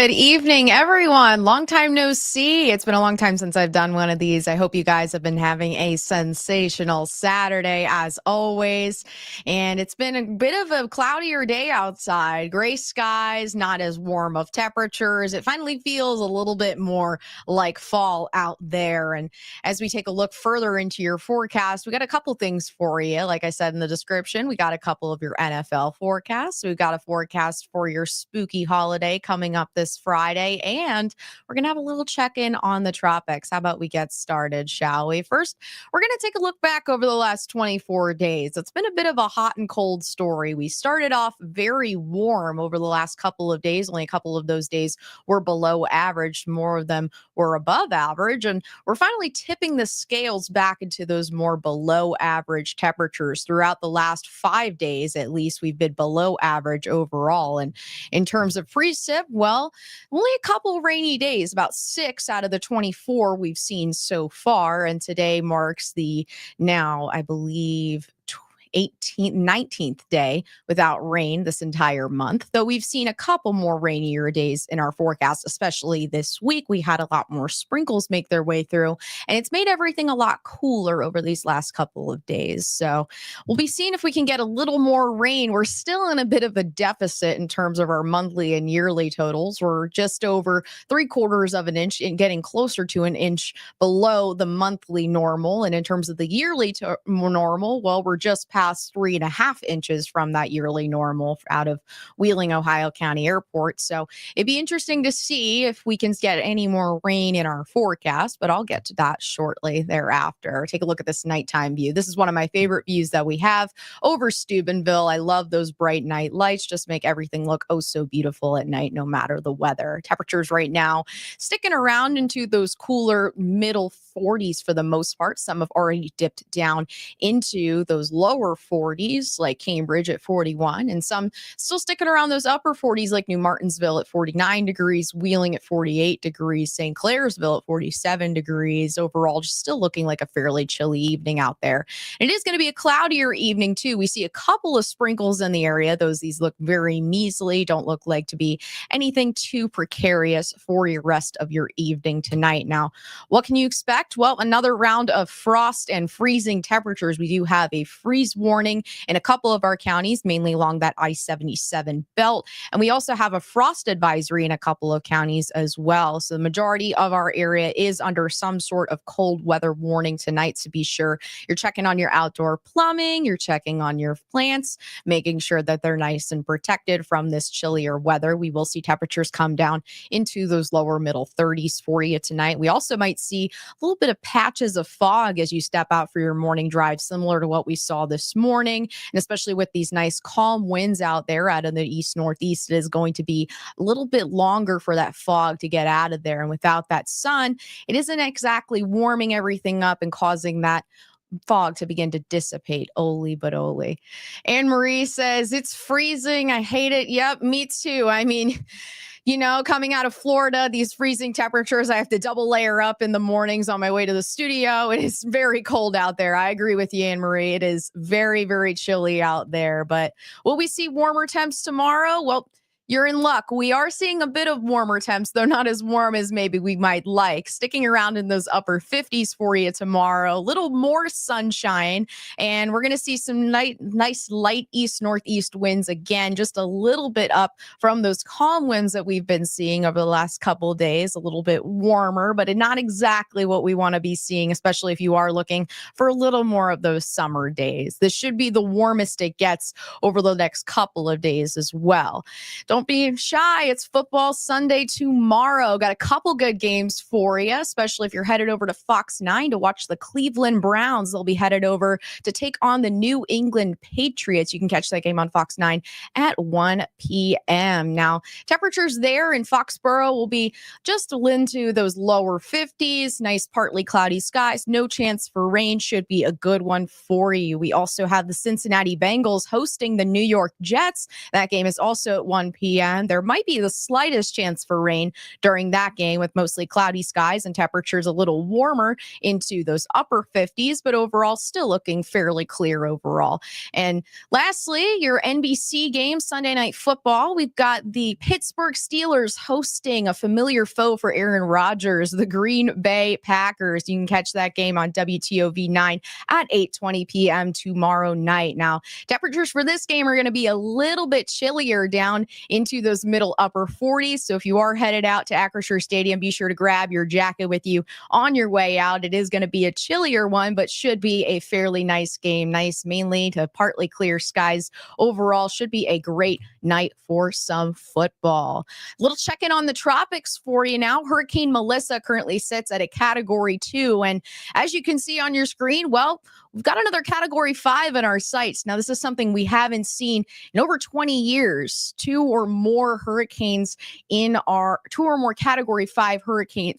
Good evening, everyone. Long time no see. It's been a long time since I've done one of these. I hope you guys have been having a sensational Saturday as always. And it's been a bit of a cloudier day outside. Gray skies, not as warm of temperatures. It finally feels a little bit more like fall out there. And as we take a look further into your forecast, we got a couple things for you. Like I said in the description, we got a couple of your NFL forecasts. We've got a forecast for your spooky holiday coming up this Friday, and we're going to have a little check-in on the tropics. How about we get started, shall we? First, we're going to take a look back over the last 24 days. It's been a bit of a hot and cold story. We started off very warm over the last couple of days. Only a couple of those days were below average. More of them were above average, and we're finally tipping the scales back into those more below average temperatures. Throughout the last 5 days, at least, we've been below average overall. And in terms of precip, well, only a couple rainy days, about 6 out of the 24 we've seen so far. And today marks the now, I believe, 18th, 19th day without rain this entire month, though we've seen a couple more rainier days in our forecast, especially this week. We had a lot more sprinkles make their way through, and it's made everything a lot cooler over these last couple of days. So we'll be seeing if we can get a little more rain. We're still in a bit of a deficit in terms of our monthly and yearly totals. We're just over 3/4 of an inch and getting closer to an inch below the monthly normal. And in terms of the yearly normal, well, we're just past 3.5 inches from that yearly normal out of Wheeling, Ohio County Airport. So it'd be interesting to see if we can get any more rain in our forecast, but I'll get to that shortly thereafter. Take a look at this nighttime view. This is one of my favorite views that we have over Steubenville. I love those bright night lights, just make everything look oh so beautiful at night, no matter the weather. Temperatures right now sticking around into those cooler middle 40s for the most part. Some have already dipped down into those lower 40s, like Cambridge at 41, and some still sticking around those upper 40s, like New Martinsville at 49 degrees, Wheeling at 48 degrees, St. Clairsville at 47 degrees. Overall, just still looking like a fairly chilly evening out there. And it is going to be a cloudier evening, too. We see a couple of sprinkles in the area. These look very measly, don't look like to be anything too precarious for your rest of your evening tonight. Now, what can you expect? Well, another round of frost and freezing temperatures. We do have a freeze warning in a couple of our counties, mainly along that I-77 belt. And we also have a frost advisory in a couple of counties as well. So the majority of our area is under some sort of cold weather warning tonight. So be sure you're checking on your outdoor plumbing, you're checking on your plants, making sure that they're nice and protected from this chillier weather. We will see temperatures come down into those lower middle 30s for you tonight. We also might see a little bit of patches of fog as you step out for your morning drive, similar to what we saw this morning. And especially with these nice calm winds out there out of the east northeast, it is going to be a little bit longer for that fog to get out of there. And without that sun, it isn't exactly warming everything up and causing that fog to begin to dissipate. Oli but Oli. Anne Marie says, it's freezing. I hate it. Yep, me too. I mean, coming out of Florida, these freezing temperatures, I have to double layer up in the mornings on my way to the studio. It is very cold out there. I agree with you, Anne Marie. It is very, very chilly out there. But will we see warmer temps tomorrow? Well, you're in luck. We are seeing a bit of warmer temps, though not as warm as maybe we might like. Sticking around in those upper 50s for you tomorrow. A little more sunshine, and we're going to see some nice light east-northeast winds again, just a little bit up from those calm winds that we've been seeing over the last couple of days. A little bit warmer, but not exactly what we want to be seeing, especially if you are looking for a little more of those summer days. This should be the warmest it gets over the next couple of days as well. Don't be shy. It's football Sunday tomorrow. Got a couple good games for you, especially if you're headed over to Fox 9 to watch the Cleveland Browns. They'll be headed over to take on the New England Patriots. You can catch that game on Fox 9 at 1 p.m. Now, temperatures there in Foxborough will be just into those lower 50s. Nice partly cloudy skies. No chance for rain. Should be a good one for you. We also have the Cincinnati Bengals hosting the New York Jets. That game is also at 1 p.m. p.m. There might be the slightest chance for rain during that game with mostly cloudy skies and temperatures a little warmer into those upper 50s, but overall still looking fairly clear overall. And lastly, your NBC game, Sunday Night Football. We've got the Pittsburgh Steelers hosting a familiar foe for Aaron Rodgers, the Green Bay Packers. You can catch that game on WTOV 9 at 8:20 p.m. tomorrow night. Now, temperatures for this game are going to be a little bit chillier down into those middle upper 40s. So if you are headed out to Acrisure Stadium, be sure to grab your jacket with you on your way out. It is going to be a chillier one, but should be a fairly nice game. Nice mainly to partly clear skies. Overall, should be a great night for some football. Little check-in on the tropics for you now. Hurricane Melissa currently sits at a Category 2. And as you can see on your screen, well, we've got another Category 5 in our sights. Now, this is something we haven't seen in over 20 years. Two or more Category 5 hurricanes,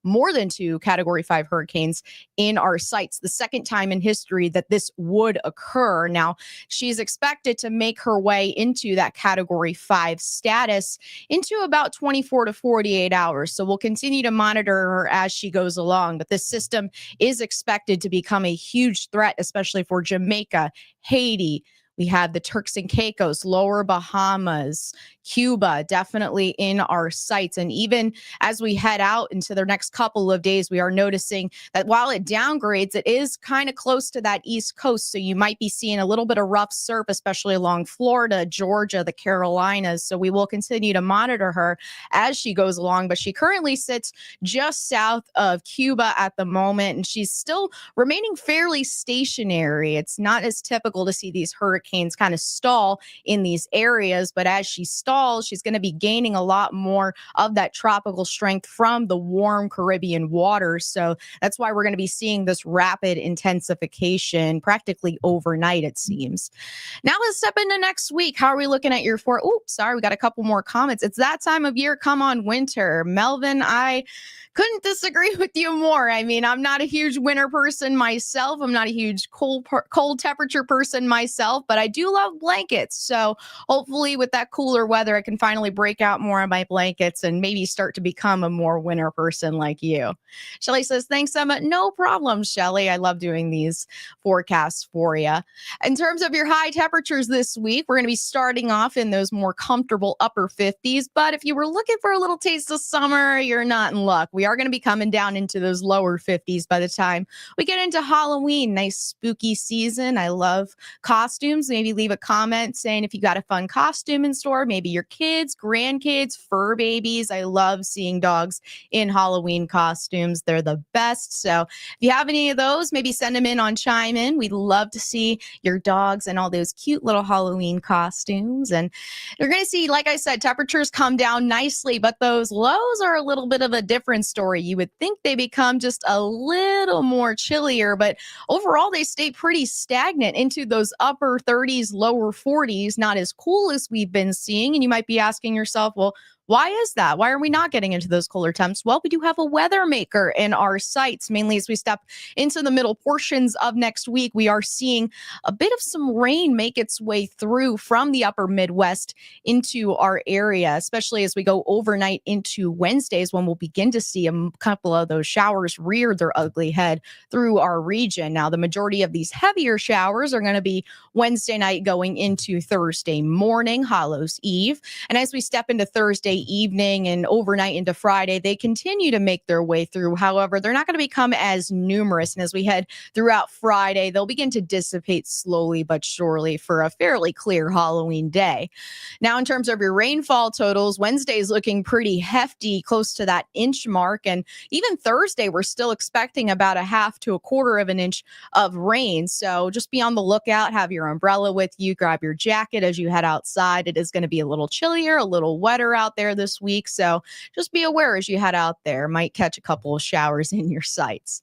more than two Category 5 hurricanes in our sights. The second time in history that this would occur. Now, she's expected to make her way into that Category 5 status into about 24 to 48 hours. So we'll continue to monitor her as she goes along. But this system is expected to become a huge threat, especially for Jamaica, Haiti. We have the Turks and Caicos, Lower Bahamas, Cuba, definitely in our sights. And even as we head out into the next couple of days, we are noticing that while it downgrades, it is kind of close to that East Coast. So you might be seeing a little bit of rough surf, especially along Florida, Georgia, the Carolinas. So we will continue to monitor her as she goes along. But she currently sits just south of Cuba at the moment, and she's still remaining fairly stationary. It's not as typical to see these hurricanes kind of stall in these areas, but as she stalls, she's going to be gaining a lot more of that tropical strength from the warm Caribbean waters. So that's why we're going to be seeing this rapid intensification practically overnight, it seems. Now let's step into next week. How are we looking at we got a couple more comments. It's that time of year. Come on, winter. Melvin, I couldn't disagree with you more. I mean, I'm not a huge winter person myself. I'm not a huge cold temperature person myself, but I do love blankets. So hopefully with that cooler weather, I can finally break out more of my blankets and maybe start to become a more winter person like you. Shelly says, thanks, Emma. No problem, Shelly. I love doing these forecasts for you. In terms of your high temperatures this week, we're going to be starting off in those more comfortable upper 50s. But if you were looking for a little taste of summer, you're not in luck. We are going to be coming down into those lower 50s by the time we get into Halloween. Nice spooky season. I love costumes. Maybe leave a comment saying if you got a fun costume in store, maybe your kids, grandkids, fur babies. I love seeing dogs in Halloween costumes. They're the best. So if you have any of those, maybe send them in on Chime In. We'd love to see your dogs and all those cute little Halloween costumes. And you're going to see, like I said, temperatures come down nicely, but those lows are a little bit of a different story. You would think they become just a little more chillier, but overall they stay pretty stagnant into those upper 30s, lower 40s, not as cool as we've been seeing. And you might be asking yourself, well, why is that? Why are we not getting into those cooler temps? Well, we do have a weather maker in our sights, mainly as we step into the middle portions of next week. We are seeing a bit of some rain make its way through from the upper Midwest into our area, especially as we go overnight into Wednesdays when we'll begin to see a couple of those showers rear their ugly head through our region. Now, the majority of these heavier showers are going to be Wednesday night going into Thursday morning, Hallows Eve. And as we step into Thursday evening and overnight into Friday, they continue to make their way through. However, they're not going to become as numerous. And as we head throughout Friday, they'll begin to dissipate slowly but surely for a fairly clear Halloween day. Now, in terms of your rainfall totals, Wednesday is looking pretty hefty, close to that inch mark. And even Thursday, we're still expecting about a half to a quarter of an inch of rain. So just be on the lookout, have your umbrella with you, grab your jacket as you head outside. It is going to be a little chillier, a little wetter out there there this week. So just be aware as you head out there. Might catch a couple of showers in your sights.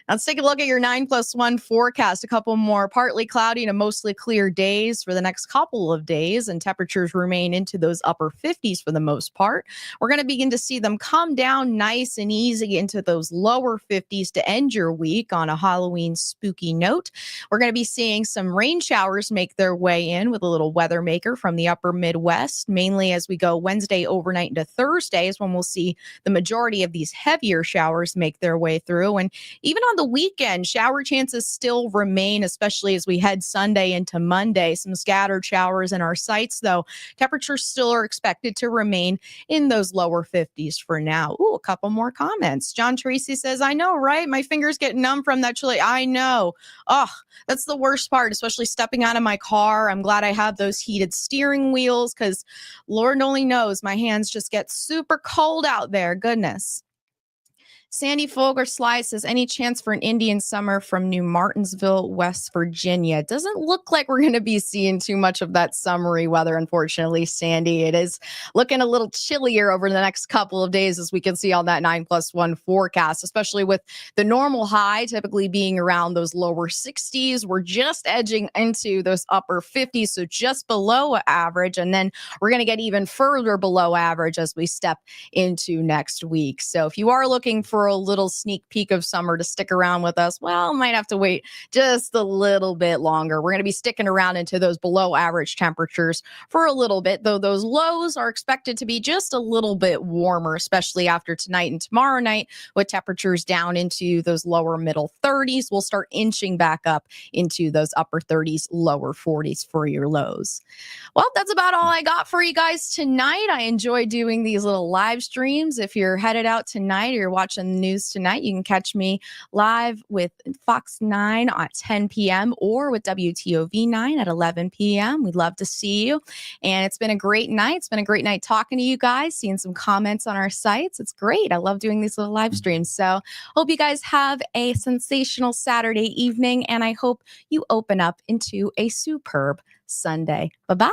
Let's take a look at your 9+1 forecast. A couple more partly cloudy to mostly clear days for the next couple of days, and temperatures remain into those upper 50s for the most part. We're going to begin to see them come down nice and easy into those lower 50s to end your week on a Halloween spooky note. We're going to be seeing some rain showers make their way in with a little weather maker from the upper Midwest, mainly as we go Wednesday overnight into Thursday is when we'll see the majority of these heavier showers make their way through. And even on the weekend, shower chances still remain, especially as we head Sunday into Monday. Some scattered showers in our sights, though. Temperatures still are expected to remain in those lower 50s for now. Ooh, a couple more comments. John Tracy says, I know, right? My fingers get numb from that chili. I know. Oh, that's the worst part, especially stepping out of my car. I'm glad I have those heated steering wheels because Lord only knows my hands just get super cold out there. Goodness. Sandy Folger Sly says, any chance for an Indian summer from New Martinsville, West Virginia? It doesn't look like we're going to be seeing too much of that summery weather, unfortunately, Sandy. It is looking a little chillier over the next couple of days, as we can see on that 9+1 forecast, especially with the normal high typically being around those lower 60s. We're just edging into those upper 50s, so just below average. And then we're going to get even further below average as we step into next week. So if you are looking for a little sneak peek of summer to stick around with us, well, might have to wait just a little bit longer. We're going to be sticking around into those below average temperatures for a little bit, though those lows are expected to be just a little bit warmer, especially after tonight and tomorrow night, with temperatures down into those lower middle 30s. We'll start inching back up into those upper 30s, lower 40s for your lows. Well, that's about all I got for you guys tonight. I enjoy doing these little live streams. If you're headed out tonight or you're watching the news tonight, you can catch me live with Fox 9 at 10 p.m. or with WTOV 9 at 11 p.m. We'd love to see you. And it's been a great night. It's been a great night talking to you guys, seeing some comments on our sites. It's great. I love doing these little live streams. So hope you guys have a sensational Saturday evening, and I hope you open up into a superb Sunday. Bye-bye.